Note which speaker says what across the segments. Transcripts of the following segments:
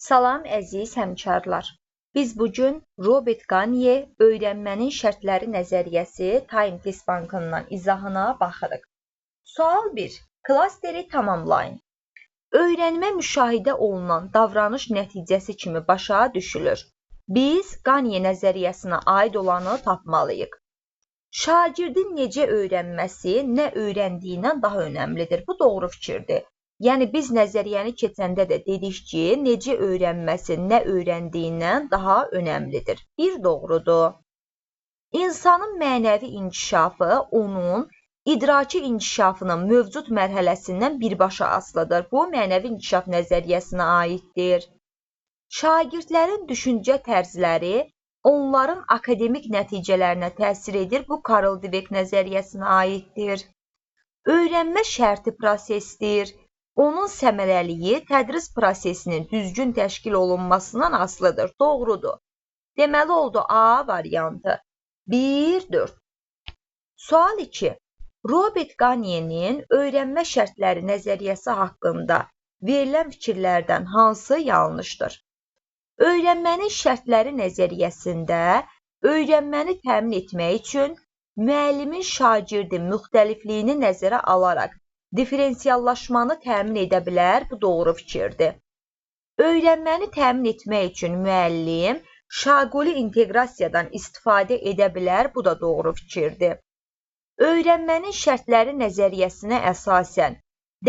Speaker 1: Salam əziz həmkarlar. Biz bugün Robert Gagne öyrənmənin şərtləri nəzəriyyəsi Time Test Bankından izahına baxırıq. Sual 1. Klasteri tamamlayın. Öyrənmə müşahidə olunan davranış nəticəsi kimi başa düşülür. Biz Gagne nəzəriyyəsinə aid olanı tapmalıyıq. Şagirdin necə öyrənməsi nə öyrəndiyindən daha önəmlidir. Bu doğru fikirdir. Yəni, biz nəzəriyyəni keçəndə də dedik ki, necə öyrənməsi, nə öyrəndiyindən daha önəmlidir. Bir doğrudur. İnsanın mənəvi inkişafı onun idraki inkişafının mövcud mərhələsindən birbaşa asılıdır. Bu, mənəvi inkişaf nəzəriyyəsinə aiddir. Şagirdlərin düşüncə tərzləri onların akademik nəticələrinə təsir edir. Bu, Karl Dweck nəzəriyyəsinə aiddir. Öyrənmə şərti prosesdir. Onun səmərəliyi tədris prosesinin düzgün təşkil olunmasından asılıdır. Doğrudur. Deməli oldu A variantı. 1-4. Sual 2. Robert Gagne'nin öyrənmə şərtləri nəzəriyyəsi haqqında verilən fikirlərdən hansı yanlışdır? Öyrənmənin şərtləri nəzəriyyəsində öyrənməni təmin etmək üçün müəllimin şagirdin müxtəlifliyini nəzərə alaraq diferensiallaşmanı təmin edə bilər, bu doğru fikirdir. Öyrənməni təmin etmək üçün müəllim şaquli inteqrasiyadan istifadə edə bilər, bu da doğru fikirdir. Öyrənmənin şərtləri nəzəriyyəsinə əsasən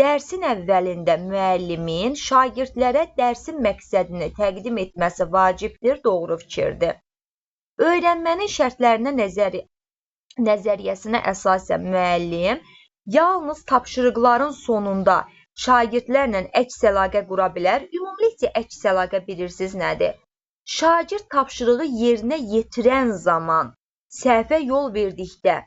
Speaker 1: dərsin əvvəlində müəllimin şagirdlərə dərsin məqsədini təqdim etməsi vacibdir, doğru fikirdir. Öyrənmənin şərtlərinə nəzəriyyəsinə əsasən müəllim yalnız tapşırıqların sonunda şagirdlərlə əks əlaqə qura bilər. Ümumilikcə, əks əlaqə bilirsiniz nədir? Şagird tapşırığı yerinə yetirən zaman səhvə yol verdikdə,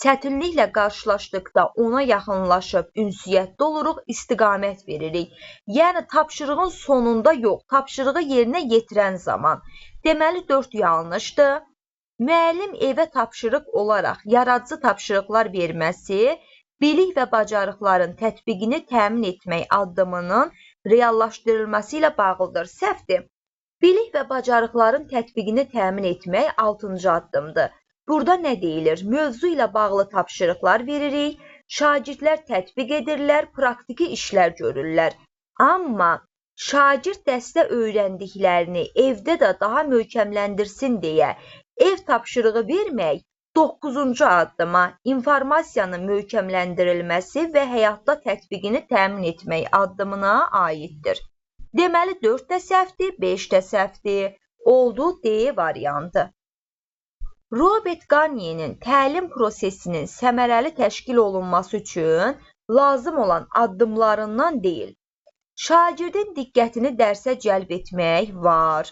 Speaker 1: çətinliklə qarşılaşdıqda ona yaxınlaşıb ünsiyyətdə oluruq, istiqamət veririk. Yəni, tapşırığın sonunda yox, tapşırığı yerinə yetirən zaman. Deməli, 4 yanlışdır. Müəllim evə tapşırıq olaraq yaradıcı tapşırıqlar verməsi, bilik və bacarıqların tətbiqini təmin etmək addımının reallaşdırılması ilə bağlıdır. Səhvdir. Bilik və bacarıqların tətbiqini təmin etmək 6-cı addımdır. Burada nə deyilir? Mövzu ilə bağlı tapşırıqlar veririk, şagirdlər tətbiq edirlər, praktiki işlər görürlər. Amma şagird dəstə öyrəndiklərini evdə də daha möhkəmləndirsin deyə ev tapşırığı vermək 9-cu addıma informasiyanın möhkəmləndirilməsi və həyatda tətbiqini təmin etmək addımına aiddir. Deməli, 4 də səhvdir, 5 də səhvdir. Oldu D variantı. Robert Gagne'nin təlim prosesinin səmərəli təşkil olunması üçün lazım olan addımlarından deyil. Şagirdin diqqətini dərsə cəlb etmək var.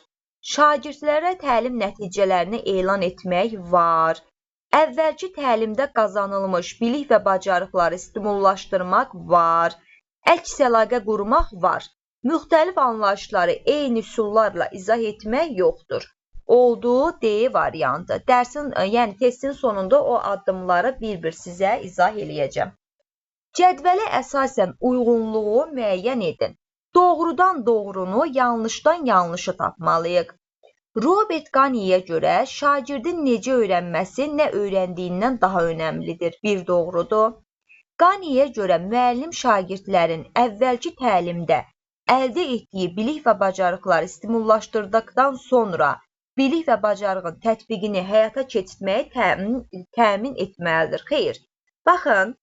Speaker 1: Şagirdlərə təlim nəticələrini elan etmək var. Əvvəlki təlimdə qazanılmış bilik və bacarıqları stimullaşdırmaq var. Əks əlaqə qurmaq var. Müxtəlif anlayışları eyni üsullarla izah etmək yoxdur. Oldu D variantı. Yəni testin sonunda o addımları bir-bir sizə izah eləyəcəm. Cədvələ əsasən uyğunluğu müəyyən edin. Doğrudan doğrunu, yanlışdan yanlışı tapmalıyıq. Robert Gagne'yə görə şagirdin necə öyrənməsi nə öyrəndiyindən daha önəmlidir. Bir doğrudur. Gagne'yə görə müəllim şagirdlərin əvvəlki təlimdə əldə etdiyi bilik və bacarıqları stimullaşdırdıqdan sonra bilik və bacarığın tətbiqini həyata keçirməyi təmin etməlidir. Xeyr. Baxın,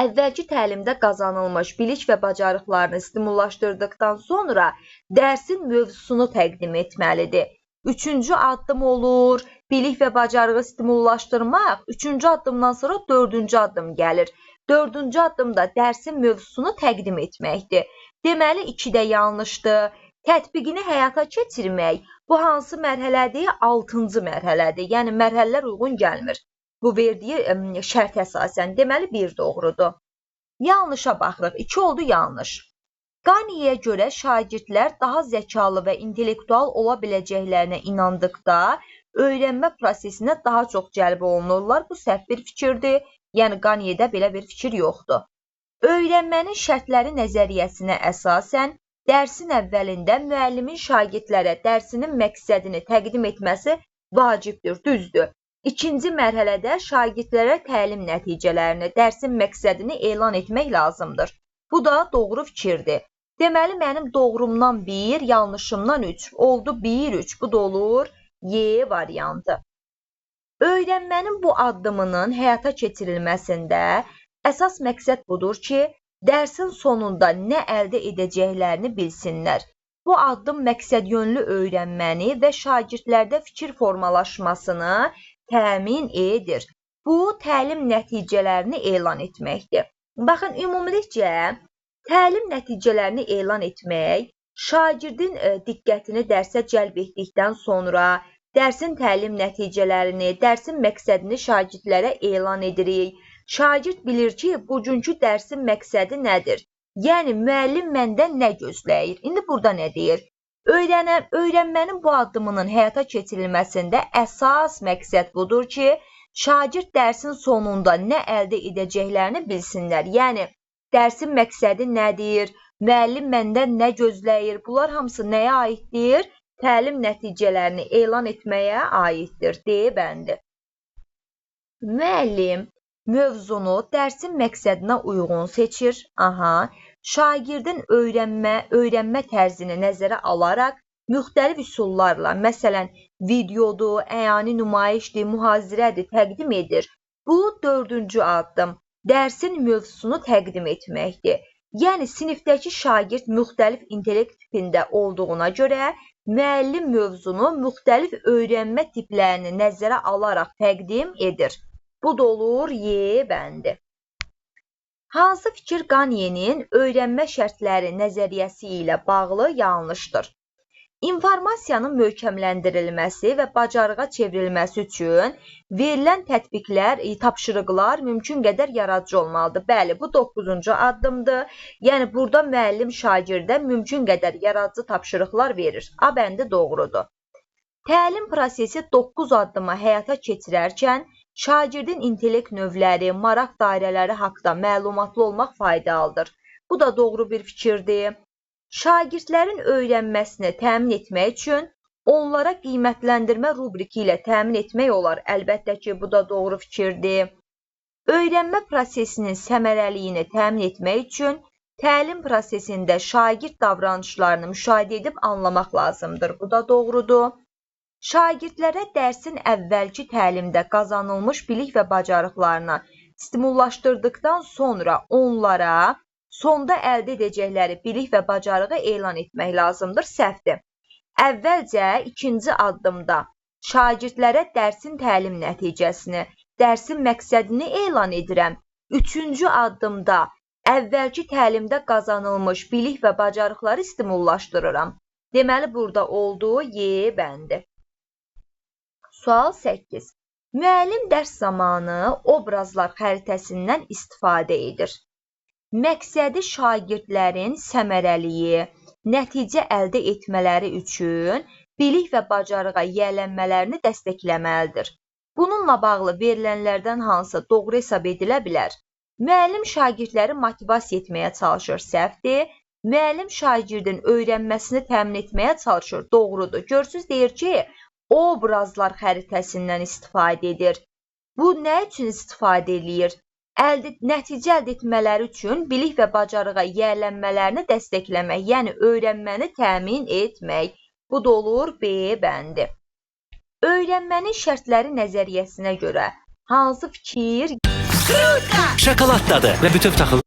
Speaker 1: əvvəlki təlimdə qazanılmış bilik və bacarıqlarını stimullaşdırdıqdan sonra dərsin mövzusunu təqdim etməlidir. 3-cü addım olur, bilik və bacarığı stimullaşdırmaq. 3-cü addımdan sonra 4-cü addım gəlir. 4-cü addımda dərsin mövzusunu təqdim etməkdir. Deməli, 2 də yanlışdır. Tətbiqini həyata keçirmək bu hansı mərhələdir? 6-cı mərhələdir. Yəni, mərhələlər uyğun gəlmir. Bu verdiyi şərt əsasən. Deməli, 1 doğrudur. Yanlışa baxırıq. 2 oldu yanlış. Gagne'yə görə şagirdlər daha zəkalı və intellektual ola biləcəklərinə inandıqda öyrənmə prosesinə daha çox cəlb olunurlar. Bu səhv bir fikirdir. Yəni, Gagne'də belə bir fikir yoxdur. Öyrənmənin şərtləri nəzəriyyəsinə əsasən dərsin əvvəlində müəllimin şagirdlərə dərsinin məqsədini təqdim etməsi vacibdir, düzdür. İkinci mərhələdə şagirdlərə təlim nəticələrini, dərsin məqsədini elan etmək lazımdır. Bu da doğru fikirdir. Deməli, mənim doğrumdan 1, yanlışımdan 3. Oldu 1, 3. Bu da olur Y variantı. Öyrənmənin bu addımının həyata keçirilməsində əsas məqsəd budur ki, dərsin sonunda nə əldə edəcəklərini bilsinlər. Bu addım məqsədyönlü öyrənməni və şagirdlərdə fikir formalaşmasını təmin edir. Bu, təlim nəticələrini elan etməkdir. Baxın, ümumilikcə, təlim nəticələrini elan etmək, şagirdin diqqətini dərsə cəlb etdikdən sonra dərsin təlim nəticələrini, dərsin məqsədini şagirdlərə elan edirik. Şagird bilir ki, bugünkü dərsin məqsədi nədir? Yəni, müəllim məndən nə gözləyir? İndi burada nə deyir? Öyrənmənin bu addımının həyata keçirilməsində əsas məqsəd budur ki, şagird dərsin sonunda nə əldə edəcəklərini bilsinlər. Yəni, dərsin məqsədi nədir? Müəllim məndən nə gözləyir? Bunlar hamısı nəyə aiddir? Təlim nəticələrini elan etməyə aiddir, D bəndi. Müəllim mövzunu dərsin məqsədinə uyğun seçir. Şagirdin öyrənmə tərzini nəzərə alaraq müxtəlif üsullarla, məsələn, videodur, əyani nümayişdir, mühazirədir, təqdim edir. Bu, 4-cü addım, dərsin mövzusunu təqdim etməkdir. Yəni, sinifdəki şagird müxtəlif intellekt tipində olduğuna görə, müəllim mövzunu müxtəlif öyrənmə tiplərini nəzərə alaraq təqdim edir. Bu da olur Y bəndi. Hansı fikir Qanyenin öyrənmə şərtləri nəzəriyyəsi ilə bağlı yanlışdır? İnformasiyanın möhkəmləndirilməsi və bacarığa çevrilməsi üçün verilən tətbiqlər, tapşırıqlar mümkün qədər yaradıcı olmalıdır. Bəli, bu 9-cu addımdır. Yəni, burada müəllim şagirdə mümkün qədər yaradıcı tapşırıqlar verir. A bəndi doğrudur. Təlim prosesi 9 addıma həyata keçirərkən, şagirdin intellekt növləri, maraq dairələri haqqında məlumatlı olmaq faydalıdır. Bu da doğru bir fikirdir. Şagirdlərin öyrənməsini təmin etmək üçün onlara qiymətləndirmə rubriki ilə təmin etmək olar. Əlbəttə ki, bu da doğru fikirdir. Öyrənmə prosesinin səmərəliyini təmin etmək üçün təlim prosesində şagird davranışlarını müşahidə edib anlamaq lazımdır. Bu da doğrudur. Şagirdlərə dərsin əvvəlki təlimdə qazanılmış bilik və bacarıqlarına stimullaşdırdıqdan sonra onlara sonda əldə edəcəkləri bilik və bacarığı elan etmək lazımdır. Səhvdir. Əvvəlcə, ikinci addımda şagirdlərə dərsin təlim nəticəsini, dərsin məqsədini elan edirəm. Üçüncü addımda əvvəlki təlimdə qazanılmış bilik və bacarıqları stimullaşdırıram. Deməli, burada olduğu Y bəndi. Sual 8. Müəllim dərs zamanı obrazlar xəritəsindən istifadə edir. Məqsədi şagirdlərin səmərəliyi, nəticə əldə etmələri üçün bilik və bacarığa yiyələnmələrini dəstəkləməlidir. Bununla bağlı verilənlərdən hansı doğru hesab edilə bilər? Müəllim şagirdləri motivasiya etməyə çalışır, səhvdir. Müəllim şagirdin öyrənməsini təmin etməyə çalışır, doğrudur. Görürsünüz, deyir ki, obrazlar xəritəsindən istifadə edir. Bu nə üçün istifadə edir? Nəticə əldə etmələri üçün bilik və bacarığa yiyələnmələrini dəstəkləmək, yəni öyrənməni təmin etmək. Bu da olur B bəndi. Öyrənmənin şərtləri nəzəriyyəsinə görə hansı fikir?
Speaker 2: Şokolad dadı və bütöv taxıl.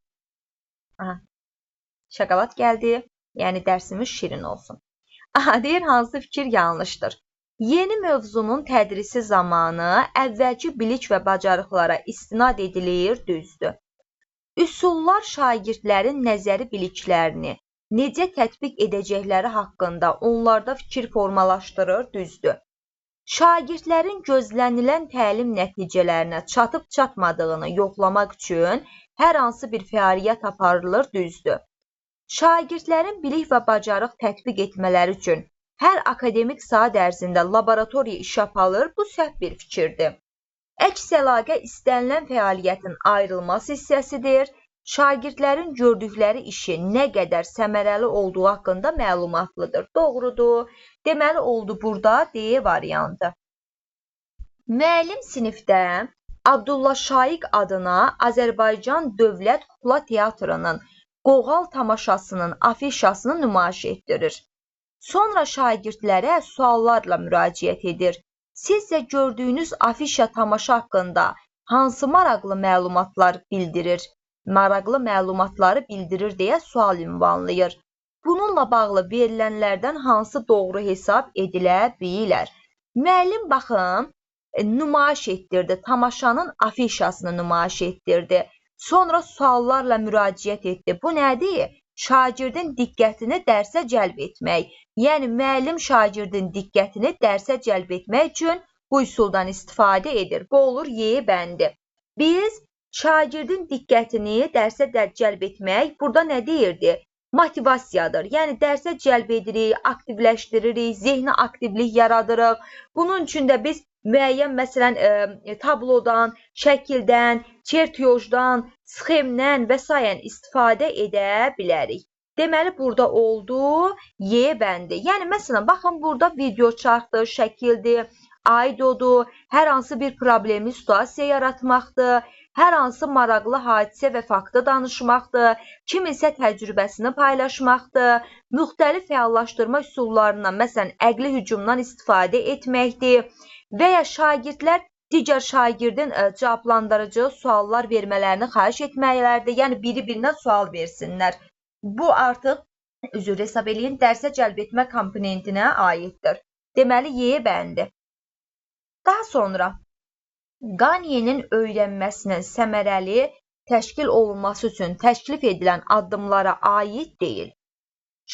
Speaker 1: Şokolad gəldi, yəni dərsimiz şirin olsun. Deyir, hansı fikir yanlışdır? Yeni mövzunun tədrisi zamanı əvvəlki bilik və bacarıqlara istinad edilir, düzdür. Üsullar şagirdlərin nəzəri biliklərini necə tətbiq edəcəkləri haqqında onlarda fikir formalaşdırır, düzdür. Şagirdlərin gözlənilən təlim nəticələrinə çatıb-çatmadığını yoxlamaq üçün hər hansı bir fəaliyyət aparılır, düzdür. Şagirdlərin bilik və bacarıq tətbiq etmələri üçün hər akademik saat ərzində laboratoriya iş aparılır, bu səhv bir fikirdir. Əks əlaqə istənilən fəaliyyətin ayrılmaz hissəsidir. şagirdlərin gördükləri işi nə qədər səmərəli olduğu haqqında məlumatlıdır. Doğrudur. Deməli oldu burada D variantı. Müəllim sinifdə Abdullah Şaiq adına Azərbaycan Dövlət Kukla Teatrının Qoğal tamaşasının afişasını nümayiş etdirir. Sonra şagirdlərə suallarla müraciət edir. Sizcə gördüyünüz afişa tamaşa haqqında hansı maraqlı məlumatlar bildirir? Maraqlı məlumatları bildirir deyə sual ünvanlayır. Bununla bağlı verilənlərdən hansı doğru hesab edilə bilər? Müəllim baxın, nümayiş etdirdi, tamaşanın afişasını nümayiş etdirdi. Sonra suallarla müraciət etdi. Bu nədir? Şagirdin diqqətini dərsə cəlb etmək. Yəni, müəllim şagirdin diqqətini dərsə cəlb etmək üçün bu üsuldan istifadə edir. Bu olur Y bəndi. Biz şagirdin diqqətini dərsə cəlb etmək burada nə deyirdi? Motivasiyadır. Yəni, dərsə cəlb edirik, aktivləşdiririk, zehni aktivlik yaradırıq. Bunun üçün də biz müəyyən, məsələn, tablodan, şəkildən, çertyojdan, sxemdən və s. istifadə edə bilərik. Deməli, burada oldu Y bəndi. Yəni, məsələn, baxın, burada video çarxdır, şəkildir, aidodur, hər hansı bir problemli situasiya yaratmaqdır, hər hansı maraqlı hadisə və faktı danışmaqdır, kiminsə təcrübəsini paylaşmaqdır, müxtəlif fəallaşdırma üsullarından, məsələn, əqli hücumdan istifadə etməkdir və ya şagirdlər digər şagirdin cavablandırıcı suallar vermələrini xahiş etməklərdir. Yəni, biri-birinə sual versinlər. Bu artıq, üzr hesab eləyin, dərsə cəlb etmə komponentinə aiddir. Deməli, Y bəndi. Daha sonra, Qaniyenin öyrənməsinin səmərəli təşkil olunması üçün təklif edilən addımlara aid deyil.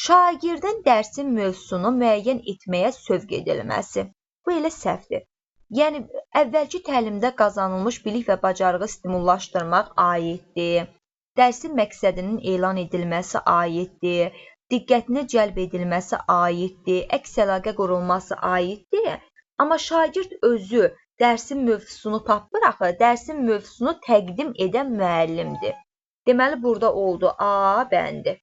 Speaker 1: Şagirdin dərsin mövzusunu müəyyən etməyə sövq edilməsi. Bu elə səhvdir. Yəni, əvvəlki təlimdə qazanılmış bilik və bacarığı stimullaşdırmaq aiddir. Dərsin məqsədinin elan edilməsi aiddir. Diqqətini cəlb edilməsi aiddir. Əks əlaqə qurulması aiddir. Amma şagird özü dərsin mövzusunu tapır axı, dərsin mövzusunu təqdim edən müəllimdir. Deməli, burada oldu A bəndi.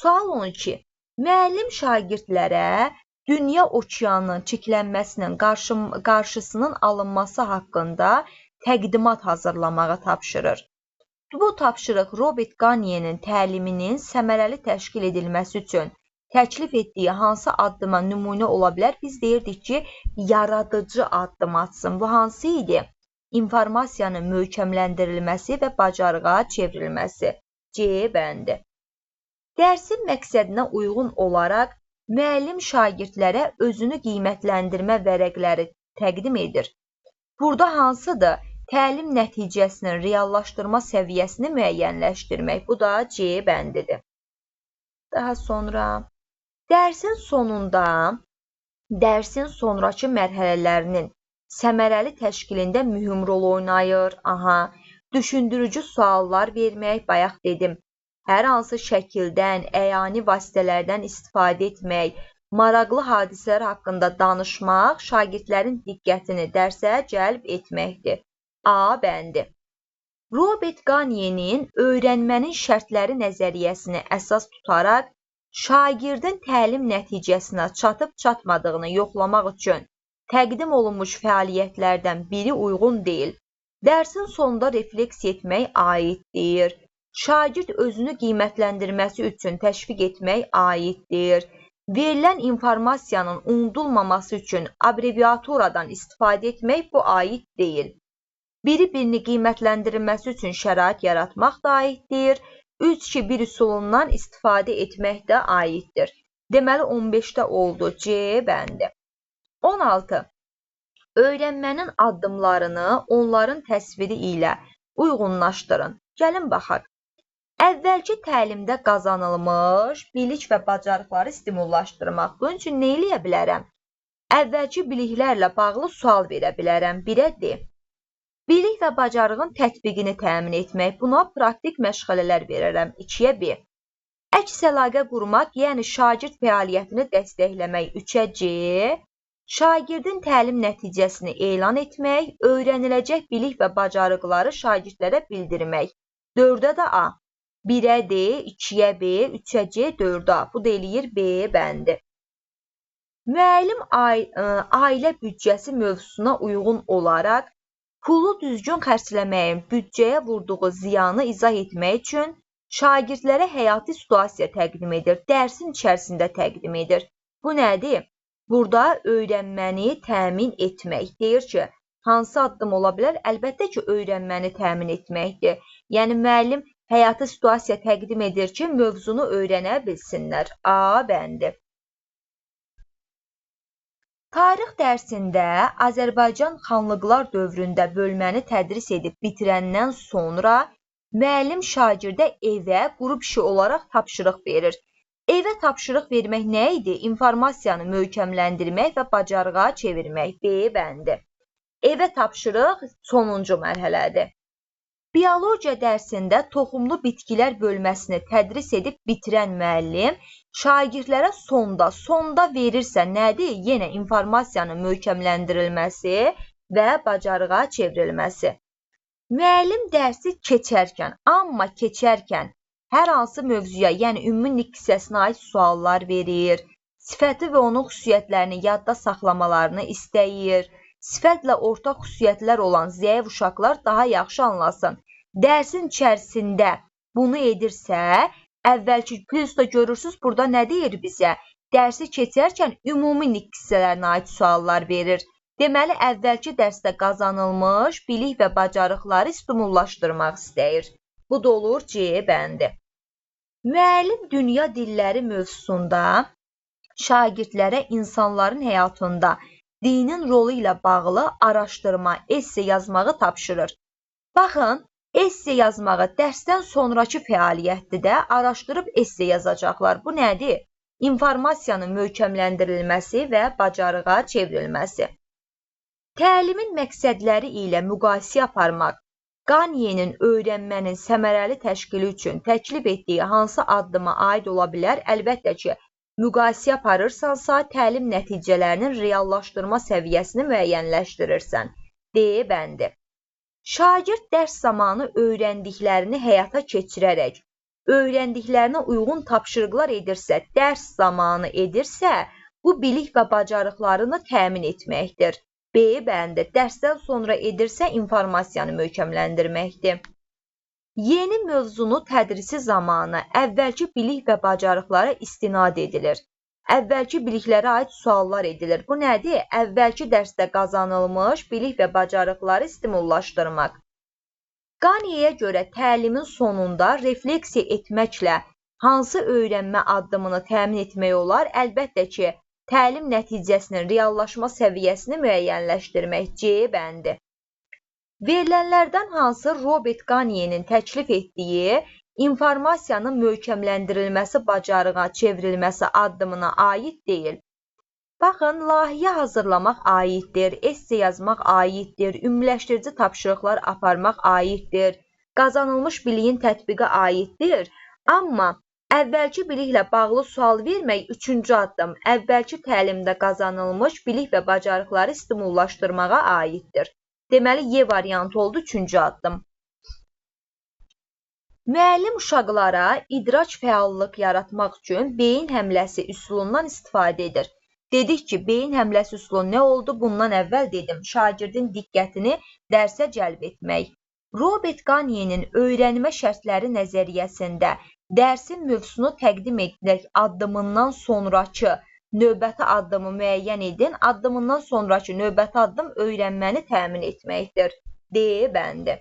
Speaker 1: Sual 12. Müəllim şagirdlərə dünya okeanının çirklənməsinin qarşısının alınması haqqında təqdimat hazırlamağı tapşırır. Bu tapşırıq Robert Qaniyenin təliminin səmərəli təşkil edilməsi üçün təklif etdiyi hansı addıma nümunə ola bilər? Biz deyirdik ki, yaradıcı addım atsın. Bu hansı idi? İnformasiyanın möhkəmləndirilməsi və bacarığa çevrilməsi. C bəndi. Dərsin məqsədinə uyğun olaraq müəllim şagirdlərə özünü qiymətləndirmə vərəqləri təqdim edir. Burada hansıdır? Təlim nəticəsinin reallaşdırma səviyyəsini müəyyənləşdirmək. Bu da C bəndidir. Daha sonra, dərsin sonrakı mərhələlərinin səmərəli təşkilində mühüm rol oynayır. Düşündürücü suallar vermək, bayaq dedim. Hər hansı şəkildən, əyani vasitələrdən istifadə etmək, maraqlı hadisələr haqqında danışmaq, şagirdlərin diqqətini dərsə cəlb etməkdir. A bəndi. Robert Qaniyenin öyrənmənin şərtləri nəzəriyyəsini əsas tutaraq, şagirdin təlim nəticəsinə çatıb-çatmadığını yoxlamaq üçün təqdim olunmuş fəaliyyətlərdən biri uyğun deyil. Dərsin sonunda refleks etmək aiddir. Şagird özünü qiymətləndirməsi üçün təşviq etmək aiddir. Verilən informasiyanın unudulmaması üçün abreviaturadan istifadə etmək bu aid deyil. Biri-birini qiymətləndirilməsi üçün şərait yaratmaq da aiddir. 3-2-1 üsulundan istifadə etmək də aiddir. Deməli, 15-də oldu C bəndi. 16. Öyrənmənin addımlarını onların təsviri ilə uyğunlaşdırın. Gəlin baxaq. Əvvəlki təlimdə qazanılmış bilik və bacarıqları stimullaşdırmaq. Bunun üçün nə eləyə bilərəm? Əvvəlki biliklərlə bağlı sual verə bilərəm. 1-ə D. Bilik və bacarığın tətbiqini təmin etmək. Buna praktik məşğələlər verərəm. 2-yə B. Əks əlaqə qurmaq, yəni şagird fəaliyyətini dəstəkləmək. 3-ə C. Şagirdin təlim nəticəsini elan etmək, öyrəniləcək bilik və bacarıqları şagirdlərə bildirmək. 4-ə də A. 1-ə D, 2-yə B, 3-ə C, 4-ə A. Bu da eləyir B bəndi. Müəllim ailə büdcəsi mövzusuna uyğun olaraq pulu düzgün xərcləməyin büdcəyə vurduğu ziyanı izah etmək üçün şagirdlərə həyati situasiya təqdim edir, dərsin içərisində təqdim edir. Bu nədir? Burada öyrənməni təmin etmək. Deyir ki, hansı addım ola bilər? Əlbəttə ki, öyrənməni təmin etməkdir. Yəni, müəllim həyati situasiya təqdim edir ki, mövzunu öyrənə bilsinlər. A bəndi. Tarix dərsində Azərbaycan xanlıqlar dövründə bölməni tədris edib bitirəndən sonra müəllim şagirdə evə qrup işi olaraq tapşırıq verir. Evə tapşırıq vermək nə idi? İnformasiyanı möhkəmləndirmək və bacarığa çevirmək. B bəndi. Evə tapşırıq sonuncu mərhələdir. Biologiya dərsində toxumlu bitkilər bölməsini tədris edib bitirən müəllim şagirdlərə sonda verirsə nədir? Yenə informasiyanın möhkəmləndirilməsi və bacarığa çevrilməsi. Müəllim dərsi keçərkən hər hansı mövzuya, yəni ümumi nik hissəsinə aid suallar verir, sifəti və onun xüsusiyyətlərini yadda saxlamalarını istəyir, sifətlə ortaq xüsusiyyətlər olan zəif uşaqlar daha yaxşı anlasın. Dərsin içərisində bunu edirsə, əvvəlki plusda görürsünüz, burada nə deyir bizə? Dərsi keçərkən ümumi nik hissələrinə aid suallar verir. Deməli, əvvəlki dərsdə qazanılmış bilik və bacarıqları stimullaşdırmaq istəyir. Bu da olur C bəndi. Müəllim dünya dilləri mövzusunda şagirdlərə insanların həyatında dinin rolu ilə bağlı araşdırma, esse yazmağı tapşırır. Baxın, esse yazmağı dərsdən sonraki fəaliyyətdə də araşdırıb esse yazacaqlar. Bu nədir? İnformasiyanın möhkəmləndirilməsi və bacarığa çevrilməsi. Təlimin məqsədləri ilə müqayisə aparmaq, Qaniyenin öyrənmənin səmərəli təşkili üçün təklif etdiyi hansı addıma aid ola bilər? Əlbəttə ki, müqayisə aparırsansa, təlim nəticələrinin reallaşdırma səviyyəsini müəyyənləşdirirsən. D bəndi. Şagird dərs zamanı öyrəndiklərini həyata keçirərək, öyrəndiklərinə uyğun tapşırıqlar edirsə, dərs zamanı edirsə, bu bilik və bacarıqlarını təmin etməkdir. B bəndi. Dərsdən sonra edirsə, informasiyanı möhkəmləndirməkdir. Yeni mövzunu tədrisi zamanı əvvəlki bilik və bacarıqlara istinad edilir. Əvvəlki biliklərə aid suallar edilir. Bu nədir? Əvvəlki dərsdə qazanılmış bilik və bacarıqları stimullaşdırmaq. Qaniyeyə görə təlimin sonunda refleksiya etməklə hansı öyrənmə addımını təmin etmək olar? Əlbəttə ki, təlim nəticəsinin reallaşma səviyyəsini müəyyənləşdirmək. C bəndi. Verilənlərdən hansı Robert Qaniyenin təklif etdiyi informasiyanın möhkəmləndirilməsi bacarığa çevrilməsi addımına aid deyil? Baxın, layihə hazırlamaq aiddir, esse yazmaq aiddir, ümumiləşdirici tapşırıqlar aparmaq aiddir, qazanılmış biliyin tətbiqi aiddir. Amma əvvəlki biliklə bağlı sual vermək üçüncü addım, əvvəlki təlimdə qazanılmış bilik və bacarıqları stimullaşdırmağa aiddir. Deməli, Y variantı oldu üçüncü addım. Müəllim uşaqlara idrac fəallıq yaratmaq üçün beyin həmləsi üsulundan istifadə edir. Dedik ki, beyin həmləsi üsulu nə oldu? Bundan əvvəl dedim, şagirdin diqqətini dərsə cəlb etmək. Robert Qaniyenin öyrənmə şərtləri nəzəriyyəsində dərsin mövzusunu təqdim edək addımından sonrakı növbəti addımı müəyyən edin. Addımından sonrakı növbəti addım öyrənməni təmin etməkdir. D bəndi.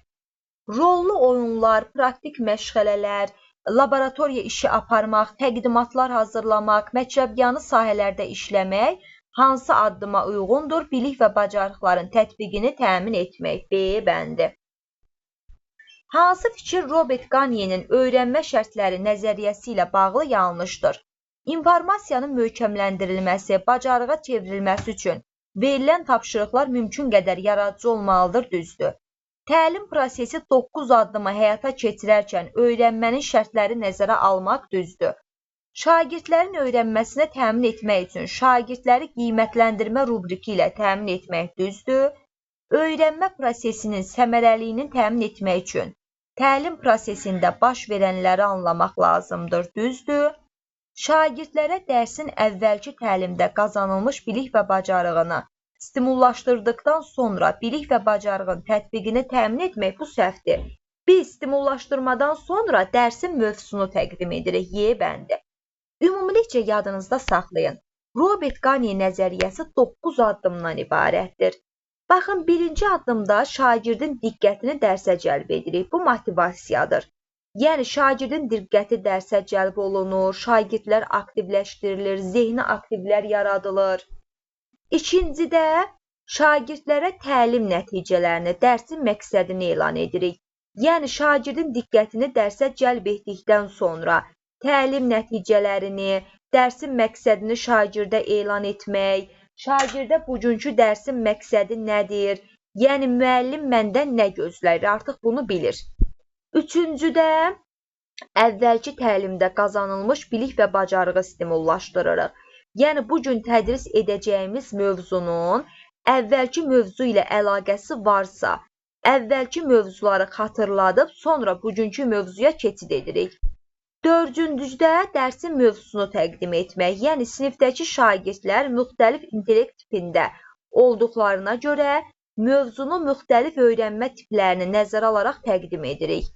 Speaker 1: Rollu oyunlar, praktik məşğələlər, laboratoriya işi aparmaq, təqdimatlar hazırlamaq, məktəbyanı sahələrdə işləmək hansı addıma uyğundur? Bilik və bacarıqların tətbiqini təmin etmək. B bəndi. Hansı fikir Robert Qaniyenin öyrənmə şərtləri nəzəriyyəsi ilə bağlı yanlışdır? İnformasiyanın möhkəmləndirilməsi, bacarığa çevrilməsi üçün verilən tapşırıqlar mümkün qədər yaradıcı olmalıdır, düzdür. Təlim prosesi 9 addımı həyata keçirərkən öyrənmənin şərtləri nəzərə almaq düzdür. Şagirdlərin öyrənməsini təmin etmək üçün şagirdləri qiymətləndirmə rubriki ilə təmin etmək düzdür. Öyrənmə prosesinin səmərəliliyini təmin etmək üçün təlim prosesində baş verənləri anlamaq lazımdır, düzdür? Şagirdlərə dərsin əvvəlki təlimdə qazanılmış bilik və bacarığını stimullaşdırdıqdan sonra bilik və bacarığın tətbiqini təmin etmək bu səhvdir. Biz stimullaşdırmadan sonra dərsin mövzusunu təqdim edirik, Y bəndi. Ümumilikcə yadınızda saxlayın. Robert Gagne nəzəriyyəsi 9 addımdan ibarətdir. Baxın, birinci addımda şagirdin diqqətini dərsə cəlb edirik. Bu motivasiyadır. Yəni, şagirdin diqqəti dərsə cəlb olunur, şagirdlər aktivləşdirilir, zehni aktivlər yaradılır. İkincidə, şagirdlərə təlim nəticələrini, dərsin məqsədini elan edirik. Yəni, şagirdin diqqətini dərsə cəlb etdikdən sonra təlim nəticələrini, dərsin məqsədini şagirdə elan etmək, şagirdə bugünkü dərsin məqsədi nədir? Yəni, müəllim məndən nə gözləyir? Artıq bunu bilir. Üçüncüdə, əvvəlki təlimdə qazanılmış bilik və bacarığı stimullaşdırırıq. Yəni, bugün tədris edəcəyimiz mövzunun əvvəlki mövzu ilə əlaqəsi varsa, əvvəlki mövzuları xatırladıb, sonra bugünkü mövzuya keçid edirik. Dördüncüdə dərsin mövzusunu təqdim etmək, yəni sinifdəki şagirdlər müxtəlif intellekt tipində olduqlarına görə mövzunu müxtəlif öyrənmə tiplərini nəzərə alaraq təqdim edirik.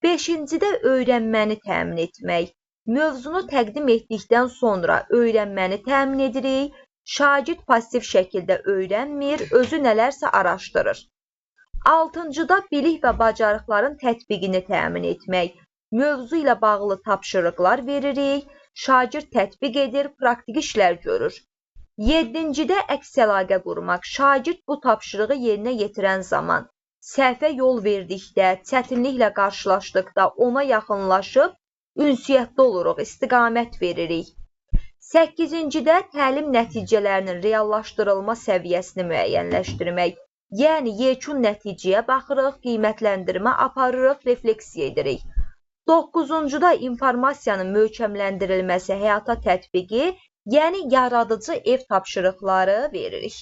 Speaker 1: Beşincidə öyrənməni təmin etmək. Mövzunu təqdim etdikdən sonra öyrənməni təmin edirik. Şagird pasiv şəkildə öyrənmir, özü nələrsə araşdırır. Altıncıda bilik və bacarıqların tətbiqini təmin etmək. Mövzu ilə bağlı tapşırıqlar veririk, şagird tətbiq edir, praktik işlər görür. Yeddincidə əks əlaqə qurmaq. Şagird bu tapşırığı yerinə yetirən zaman, səhvə yol verdikdə, çətinliklə qarşılaşdıqda ona yaxınlaşıb, ünsiyyətdə oluruq, istiqamət veririk. Səkkizincidə təlim nəticələrinin reallaşdırılma səviyyəsini müəyyənləşdirmək. Yəni, yekun nəticəyə baxırıq, qiymətləndirmə aparırıq, refleksiya edirik. Doqquzuncuda informasiyanın möhkəmləndirilməsi, həyata tətbiqi, yəni yaradıcı ev tapşırıqları veririk.